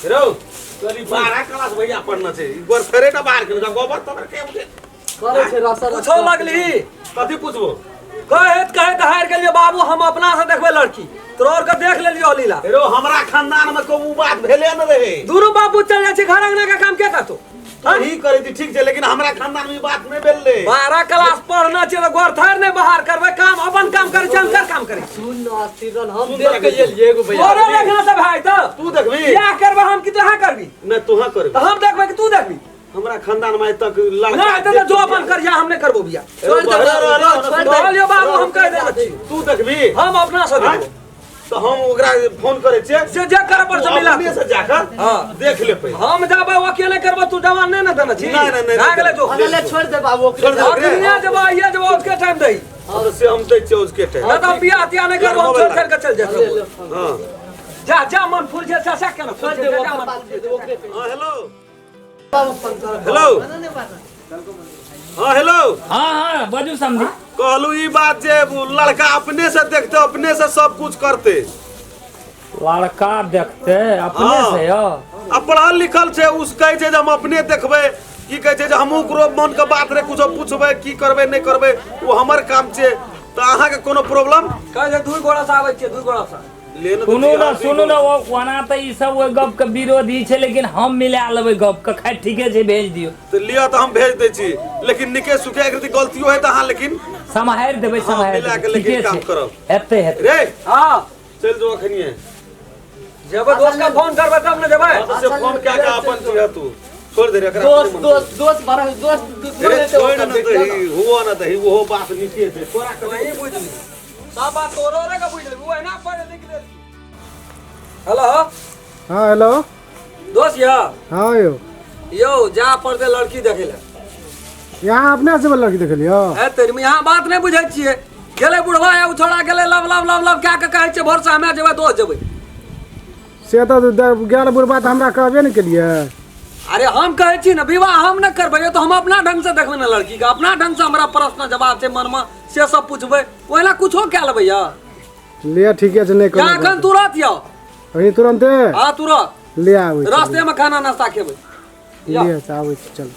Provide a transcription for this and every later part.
हेरो तोरी 12 क्लास भैया पढ़ना छे एक बार फेरेटा बाहर के गोबर तोर के उठे करे छे रसर पूछो लगली कथि पूछबो कहे हार के लिए बाबू हम अपना से देखबे लड़की तोर के देख लेलियो लीला हेरो हमरा खानदान में को बात भेले न रहे दोनों बाबू चल जाय छै घर अंगना का काम के करतो ही करे थी ठीक छे लेकिन हमरा खानदान में बात नहीं भेले 12 क्लास पढ़ना छे तो घर थार नहीं बाहर करबे काम अपन काम करे चल काम करे सुन न अस्तिरन हम देख के एलिए एगो भैया तोरे देखना से भाई तो तू देखबी क्या करबे हम की तोहा करबी न तोहा करबी तो हम देखबे कि तू देखबी हमरा खानदान में तक लड़का नहीं तो जो अपन कर जा हमने करबो बिया छोड़ दे लियो बाबू हम कह दे तू देखबी हम अपना से देखबो तो हम ओकरा फोन करे छे से जे कर पर से मिला अपने से जाकर हां देख ले पहले हम जाबे अकेले करबो तू जवान नहीं ना देना छी नहीं भागले जो ले छोड़ दे बाबू छोड़ दे। दुनिया जब ये जब उसके टाइम दई और से हम दे छे उसके टाइम ना तो बियाह तिया नहीं करबो हम छोड़ कर चल जाते हां जा मन फूल जे चाचा के ना छोड़ फूल दे जे वो जा बात दे ओके हां हेलो बाबू फोन कर हेलो हां हेलो हाँ बाजू समझी कहलू ई बात जे लड़का अपने से देखते अपने से सब कुछ करते लड़का देखते अपने हाँ। से यो अब पढ़ल लिखल छे उस कहे छे जे हम अपने देखबे की कहे छे जे हम ओकरो मन के बात रे कुछो पूछबे की करबे नहीं करबे वो हमर काम छे तो अहाँ के कोनो प्रॉब्लम कह जे दुई गोड़ा से आबै छै दुई गोड़ा से सुनू ना वो कोना त ई सब वो गप के विरोधी छे लेकिन हम मिला लेबै गप के खैर ठीके छे भेज दियो तो लिया तो हम भेज दे छी लेकिन निके सुखे अगर गलतियो है तो अहाँ लेकिन समाहर देबै हाँ, समाहर मिला के लेकिन काम करब हेते रे हां चल जो अखनिए जब दोस्त का फोन करबे तब न जेबै तो से फोन क्या का अपन छिया तू छोड़ दे रे एकरा दोस्त बड़ा दोस्त अरे छोड़ न दही हुआ न दही वो बात नीचे से तोरा के नहीं बुझली सब बात तोरो रे का बुझली वो है ना पढ़े लिख ले हेलो हाँ हेलो दोस्त या हाँ यो जा पर दे लड़की देखे ले यहाँ अपने से लड़की देख लियो ए तेरी में यहाँ बात नहीं बुझै छियै गेले बुढ़वा या उछड़ा गेले लव क्या के कहै छै भरोसा हमे जेबै दोस्त जेबै से तो गेल बुढ़बा तो हमरा कहबे नहीं केलिए अरे हम कहै छी ना विवाह हम न करबै तो हम अपना ढंग से देखबै ना लड़की का अपना ढंग से हमरा प्रश्न जवाब छै मन में से सब पूछबै ओहिना कुछो कए लेबै या ले ठीके छै नहीं या करो एखन तुरंत या अभी तुरंते हां तुरंत ले आबै छी। रास्ते में खाना नाश्ता खेबै या ले आबै छी, चल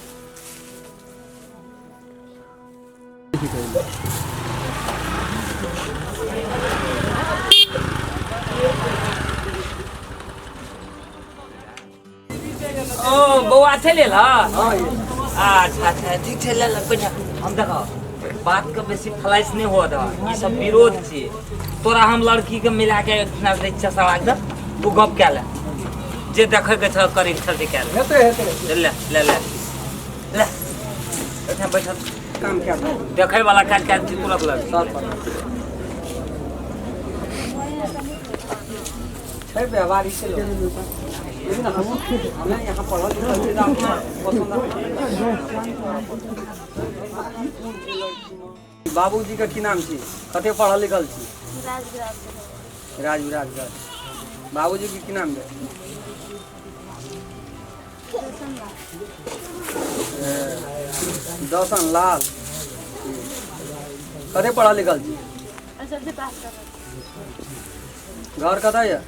ओ बौआ छै लेल अच्छा ठीक छै ले बैठा हम देखो बात के बेसी फ्लैश नहीं हो दो ई सब विरोध छिए तोरा हम लड़की के मिला के इतना दै छ सवाल दे तू गप के ले जे देखे के छ करी छ से के ले हेतै ले ले ले ले बैठा बैठा काम क्या देखे वाला काज काज तुरंत लग छै व्यवहार से लोग लेकिन हमें यहाँ पढ़ल लिखल अपना बाबूजी का की नाम छी कते पढ़ल लिखल छी राज बाबूजी के की नाम है दर्शन लाल कते पढ़ल लिखल छी घर कतऽ ये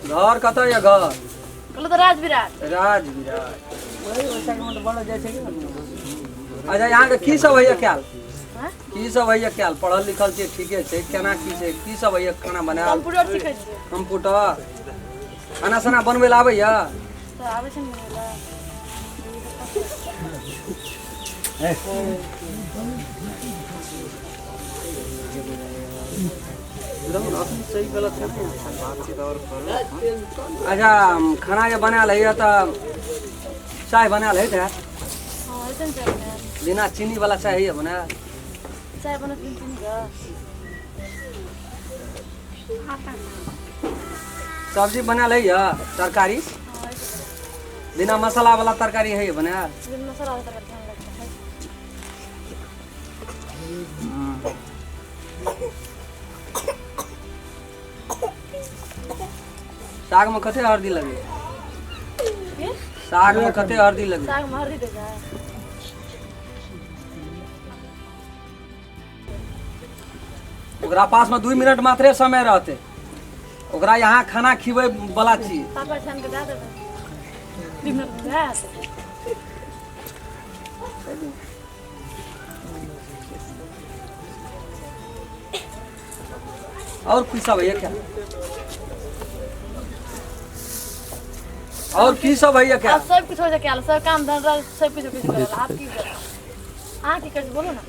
घर कतऽ ये घर राज विराट अच्छा यहाँ के की सब है ख्याल की सब है ख्याल पढ़ल लिखल छै ठीके छै केना की छै की सब है खाना बनायल कंप्यूटर सीखै छियै कंप्यूटर खाना साना बनबै लए आबैया तऽ आबै छै ने सही गलत अच्छा खाना जे बनायल है तऽ चाय बनायल है हां एतन चाय बिना चीनी वाला चाय है बनायल चाय बनत नहीं का सब्जी बनायल है तरकारी बिना मसाला वाला तरकारी है बनायल बिन मसाला वाला तरकारी लगता है साग में कते हल्दी लगे साग में कते हल्दी लगे साग में हल्दी देगा ओकरा पास में 2 मिनट मात्रे समय रहते ओकरा यहाँ खाना खिबै वाला छी। पापा छान के दे देबै दिन में गैस और की सब है क्या? और की सब है क्या? अब सब कुछ हो जाए क्या सब काम धंधा सब कुछ करेला आप की कर हां की कर बोलो ना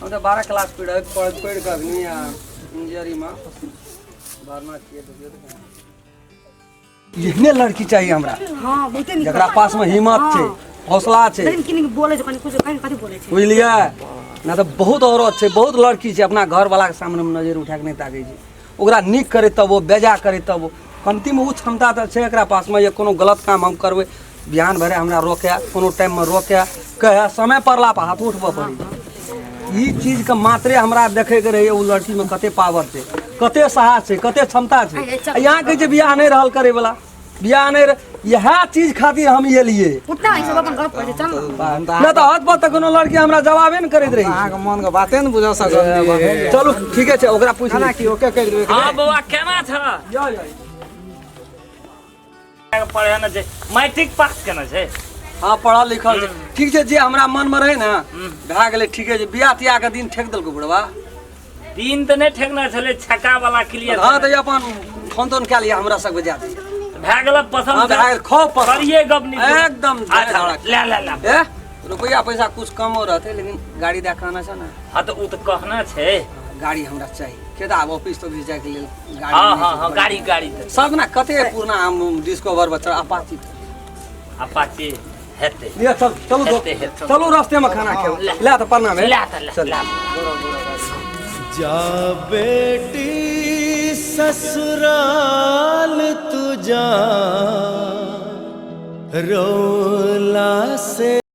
हम तो 12 क्लास पढ़ के अग्नि इंजीनियरिंग में भरना चाहिए तो यहने लड़की चाहिए हमरा। हाँ बहुते निक जकरा पास में हिम्मत छै, हौसला छै, लेकिन किनी बोले छै कनी कुछ कनी बोले छै बुझलिए ना। तो बहुत औरत छै, बहुत लड़की छै अपना घर वाला के सामने में नजर उठा के नहीं ताकै छै। ओकरा नीक करे तब वो बेजा करे तब वो कमती में उ क्षमता तो छै एकरा पास में। ये कोनो गलत काम हम करबै बिहान भरे हमरा रोके, कोनो टाइम में रोके कहे समय पड़ला पर हाथ उठबऽ पड़ी। ई चीज के मात्रे हमरा देखे के रहे। उ लड़की में कते पावर छै, कते साहस छै, कते क्षमता छै। यहाँ कहै छै बियाह नहीं रहल करे वाला, बियाह नहीं यह चीज खातिर हम ये लिए उतना ही सब अपन गप करे चल ना। तो हाथ पर कोनो लड़की हमरा जवाबे न करैत रही। अहाँ के मन के बाते न बुझा सकल। चलू ठीके छै, ओकरा पूछ खाना की ओके कह देबै। हाँ बउआ केना छ? पढ़े न छै, मैट्रिक पास केना छै? हाँ पढ़ल लिखल छै, ठीक छै। जे हमरा मन में रहे ना भए गेलै, ठीके छै। बियाह तियाह के दिन ठेक देलको बुढ़वा। दिन तो नहीं ठेकना छले, छक्का वाला क्लियर। हाँ तो अपन फोन तोन कए लिया हमरा सब बजा दी। भए गेल पसंद। हाँ भए गेल, खूब पसंद। करिए गप नहीं एकदम ले ले ले। ए रुपया पैसा कुछ कम हो रहते, लेकिन गाड़ी दे कहना छै ना। हाँ तो उ तो कहना छै। गाड़ी हमरा चाहिए के आब ऑफिस तो भी जाए के लेल गाड़ी। हाँ नहीं हाँ छै। हाँ गाड़ी गाड़ी तो सब ना कते पुरना हम डिस्कवर बच्चा अपाची अपाचे हेते। लिया चल चलो हेते, हेते। चलो रास्ते में खाना खाओ। ले तो प्रणाम है। ले तो ले, चल ले। जा बेटी ससुराल तू जा, रोला से